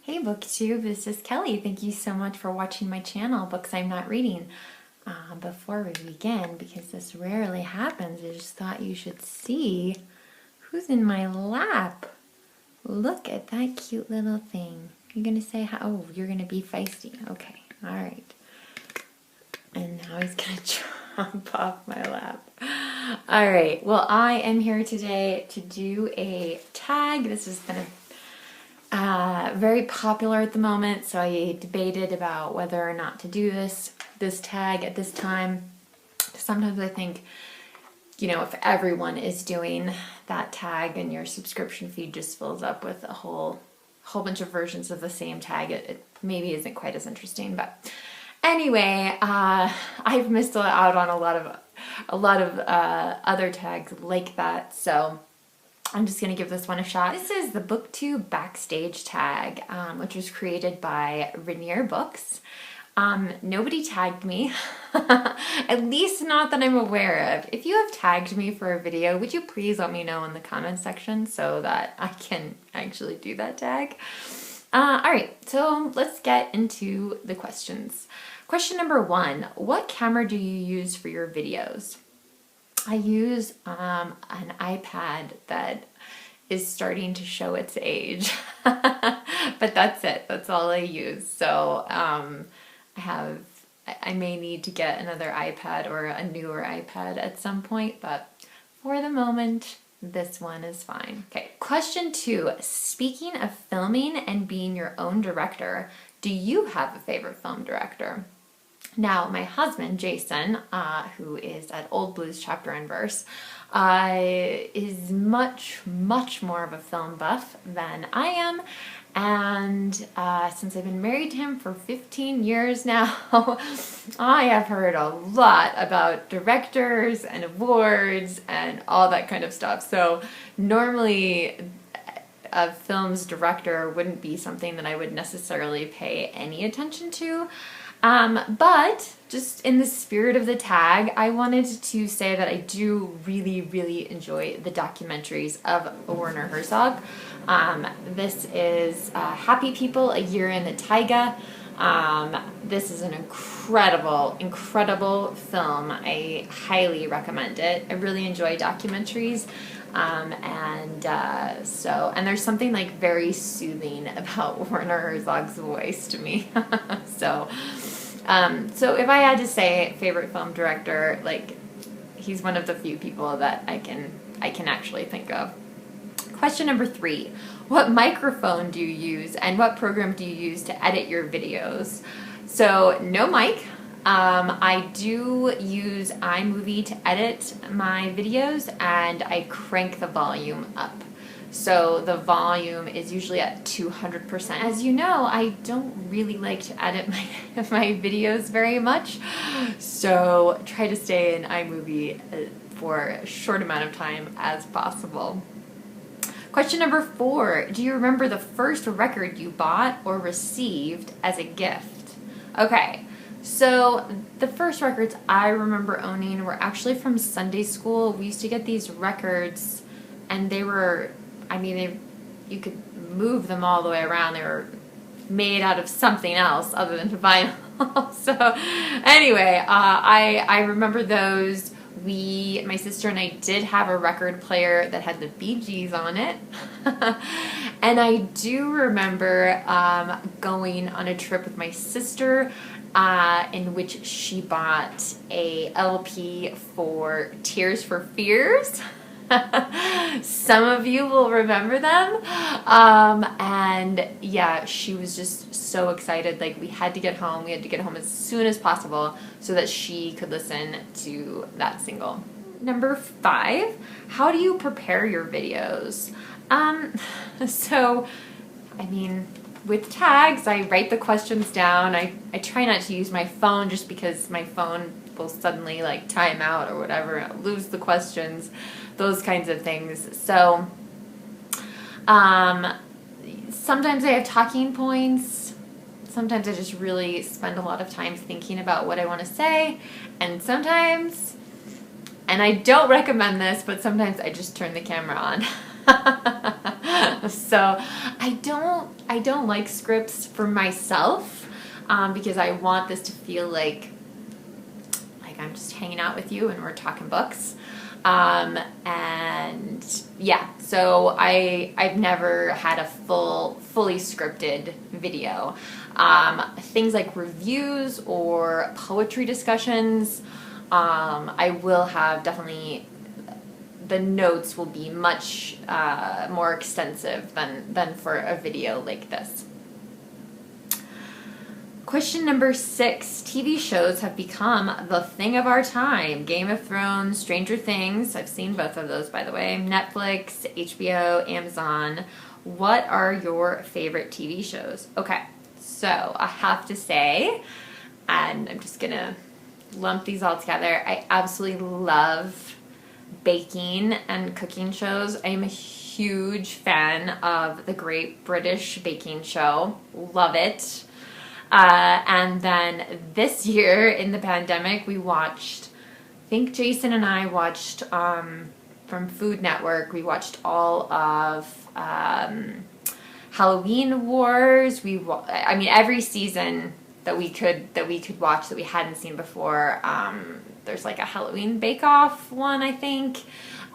Hey Booktube, this is Kelly. Thank you so much for watching my channel, Books I'm Not Reading. Before we begin, because this rarely happens, I just thought you should see who's in my lap. Look at that cute little thing. You're gonna say hi? Oh, you're gonna be feisty. Okay, all right. And now he's gonna jump off my lap. All right, well, I am here today to do a tag. This has been very popular at the moment, so I debated about whether or not to do this tag at this time. Sometimes I think, if everyone is doing that tag and your subscription feed just fills up with a whole bunch of versions of the same tag, it maybe isn't quite as interesting. But anyway, I've missed out on a lot of other tags like that, so I'm just going to give this one a shot. This is the Booktube Backstage Tag, which was created by Rainierbooks. Nobody tagged me, at least not that I'm aware of. If you have tagged me for a video, would you please let me know in the comments section so that I can actually do that tag? Alright, so let's get into the questions. Question number 1, what camera do you use for your videos? I use an iPad that is starting to show its age, but that's it. That's all I use. So I may need to get another iPad or a newer iPad at some point, but for the moment, this one is fine. Okay, question 2. Speaking of filming and being your own director, do you have a favorite film director? Now, my husband, Jason, who is at Old Blues Chapter and Verse, is much more of a film buff than I am. And since I've been married to him for 15 years now, I have heard a lot about directors and awards and all that kind of stuff. So normally a film's director wouldn't be something that I would necessarily pay any attention to. But just in the spirit of the tag, I wanted to say that I do really enjoy the documentaries of Werner Herzog. This is Happy People, A Year in the Taiga. This is an incredible film. I highly recommend it. I really enjoy documentaries. And there's something like very soothing about Werner Herzog's voice to me. So if I had to say favorite film director, he's one of the few people that I can actually think of. Question number 3, what microphone do you use and what program do you use to edit your videos? So no mic. I do use iMovie to edit my videos, and I crank the volume up. So the volume is usually at 200%. As you know, I don't really like to edit my videos very much, so try to stay in iMovie for a short amount of time as possible. Question number 4, do you remember the first record you bought or received as a gift? Okay. So the first records I remember owning were actually from Sunday school. We used to get these records, and they were, you could move them all the way around. They were made out of something else other than vinyl. So anyway, I remember those. My sister and I did have a record player that had the Bee Gees on it. And I do remember going on a trip with my sister in which she bought a LP for Tears for Fears. Some of you will remember them. And yeah, she was just so excited. We had to get home. We had to get home as soon as possible so that she could listen to that single. Number 5, how do you prepare your videos? With tags, I write the questions down. I try not to use my phone just because my phone will suddenly time out or whatever. I'll lose the questions, those kinds of things. So sometimes I have talking points. Sometimes I just really spend a lot of time thinking about what I want to say. And sometimes, and I don't recommend this, but sometimes I just turn the camera on. So I don't I don't like scripts for myself because I want this to feel like I'm just hanging out with you and we're talking books. And yeah, so I've never had a fully scripted video. Things like reviews or poetry discussions, I will have definitely, the notes will be much more extensive than for a video like this. Question number 6. TV shows have become the thing of our time. Game of Thrones, Stranger Things. I've seen both of those, by the way. Netflix, HBO, Amazon. What are your favorite TV shows? Okay, so I have to say, and I'm just going to lump these all together, I absolutely love baking and cooking shows. I am a huge fan of the Great British Baking Show. Love it. And then this year in the pandemic, we watched, I think Jason and I watched, from Food Network, we watched all of Halloween Wars. I mean, every season that we could watch that we hadn't seen before. There's like a Halloween Bake-Off one, I think.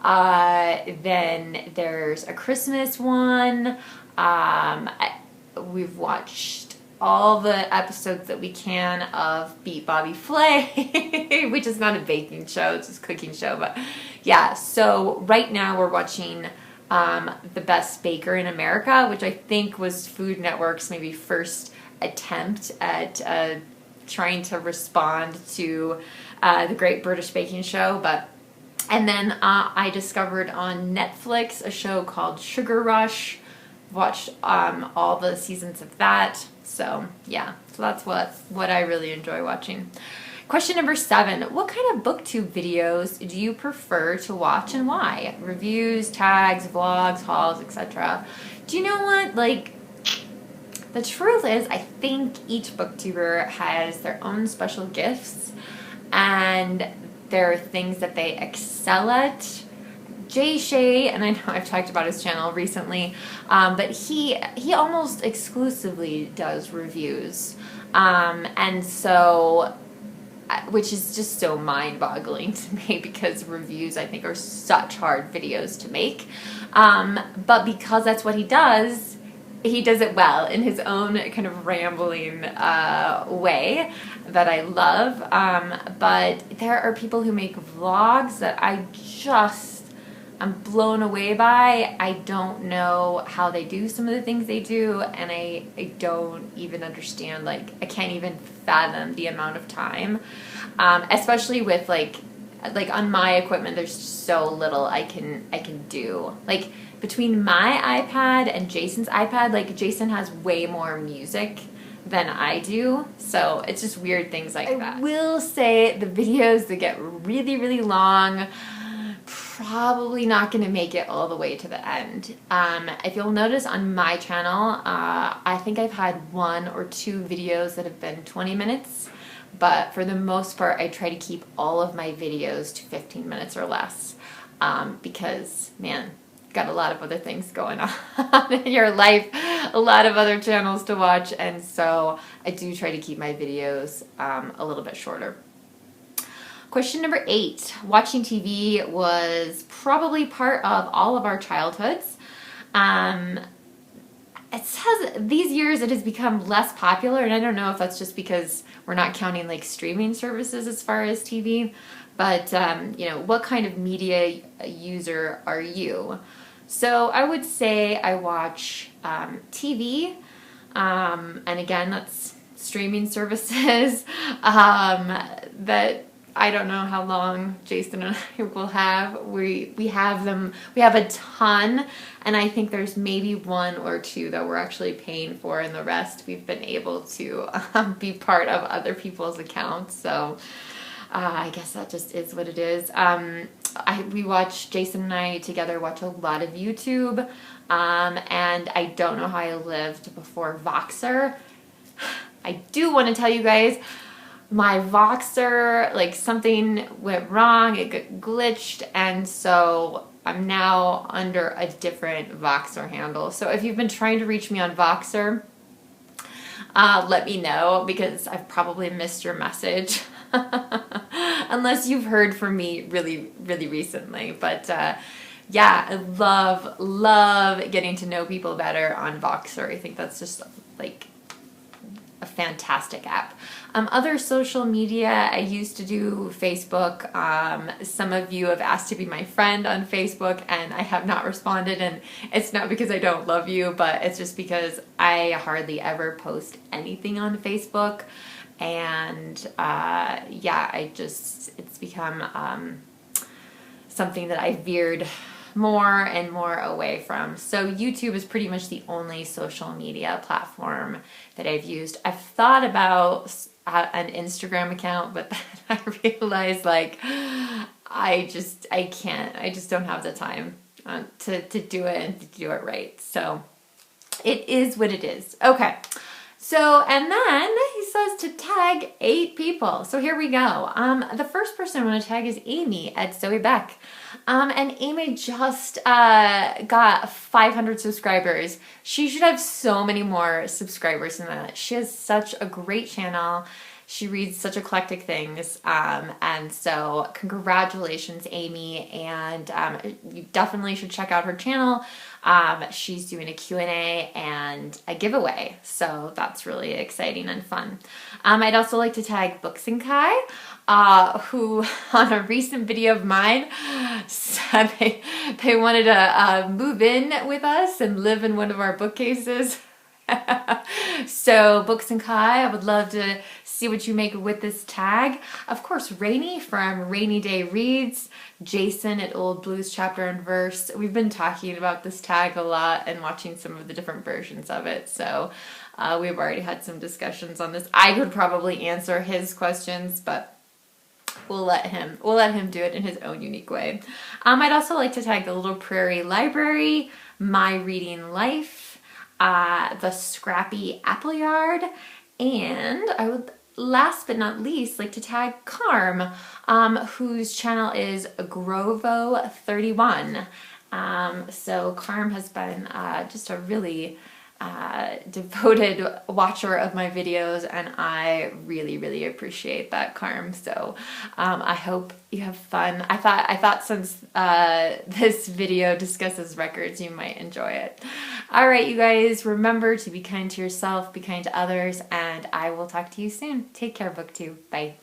Then there's a Christmas one. We've watched all the episodes that we can of Beat Bobby Flay, which is not a baking show, it's just a cooking show. But yeah, so right now we're watching The Best Baker in America, which I think was Food Network's maybe first attempt at trying to respond to the Great British Baking Show. And then I discovered on Netflix a show called Sugar Rush. Watched all the seasons of that. So yeah, so that's what I really enjoy watching. Question number 7. What kind of booktube videos do you prefer to watch and why? Reviews, tags, vlogs, hauls, etc. Do you know what? Like, the truth is, I think each booktuber has their own special gifts, and there are things that they excel at. Jay Shea, and I know I've talked about his channel recently, but he almost exclusively does reviews, and so, which is just so mind-boggling to me, because reviews, I think, are such hard videos to make, but because that's what he does it well in his own kind of rambling way that I love, but there are people who make vlogs that I'm blown away by. I don't know how they do some of the things they do, and I don't even understand, like, I can't even fathom the amount of time, especially with like on my equipment, there's so little I can do. Like, between my iPad and Jason's iPad, like, Jason has way more music than I do, so it's just weird things like that. I will say the videos that get really, really long, probably not going to make it all the way to the end. If you'll notice on my channel, I think I've had 1 or 2 videos that have been 20 minutes, but for the most part, I try to keep all of my videos to 15 minutes or less, because, man, you've got a lot of other things going on in your life, a lot of other channels to watch, and so I do try to keep my videos a little bit shorter. Question number 8. Watching TV was probably part of all of our childhoods. It says these years it has become less popular, and I don't know if that's just because we're not counting like streaming services as far as TV, but you know, what kind of media user are you? So I would say I watch TV, and again, that's streaming services that I don't know how long Jason and I will have. We have them. We have a ton, and I think there's maybe 1 or 2 that we're actually paying for, and the rest we've been able to be part of other people's accounts. So I guess that just is what it is. Jason and I together watch a lot of YouTube, and I don't know how I lived before Voxer. I do want to tell you guys, my Voxer, like, something went wrong, it got glitched, and so I'm now under a different Voxer handle. So if you've been trying to reach me on Voxer, let me know, because I've probably missed your message. Unless you've heard from me really, really recently. But yeah, I love getting to know people better on Voxer. I think that's just like a fantastic app. Other social media, I used to do Facebook. Some of you have asked to be my friend on Facebook, and I have not responded, and it's not because I don't love you, but it's just because I hardly ever post anything on Facebook. And yeah, it's become something that I veered more and more away from. So YouTube is pretty much the only social media platform that I've used. I've thought about an Instagram account, but then I realized like I just don't have the time to do it and to do it right. So it is what it is. Okay. So, and then he says to tag 8 people. So here we go. The first person I want to tag is Amy at Zoe Beck. And Amy just got 500 subscribers. She should have so many more subscribers than that. She has such a great channel. She reads such eclectic things. And so congratulations, Amy. And you definitely should check out her channel. She's doing a Q&A and a giveaway. So that's really exciting and fun. I'd also like to tag Books and Kai, who on a recent video of mine said they wanted to move in with us and live in one of our bookcases. So Books and Kai, I would love to see what you make with this tag. Of course, Rainie from Rainy Day Reads, Jason at Old Blues Chapter and Verse. We've been talking about this tag a lot and watching some of the different versions of it. So we've already had some discussions on this. I could probably answer his questions, but we'll let him do it in his own unique way. I'd also like to tag the Little Prairie Library, My Reading Life, the Scrappy Appleyard, and I would, last but not least, like to tag Carm, whose channel is Grovo31. So Carm has been just a really devoted watcher of my videos, and I really appreciate that, Carm. So I hope you have fun. I thought since this video discusses records, you might enjoy it. All right, you guys, remember to be kind to yourself, be kind to others, and I will talk to you soon. Take care, Booktube. Bye.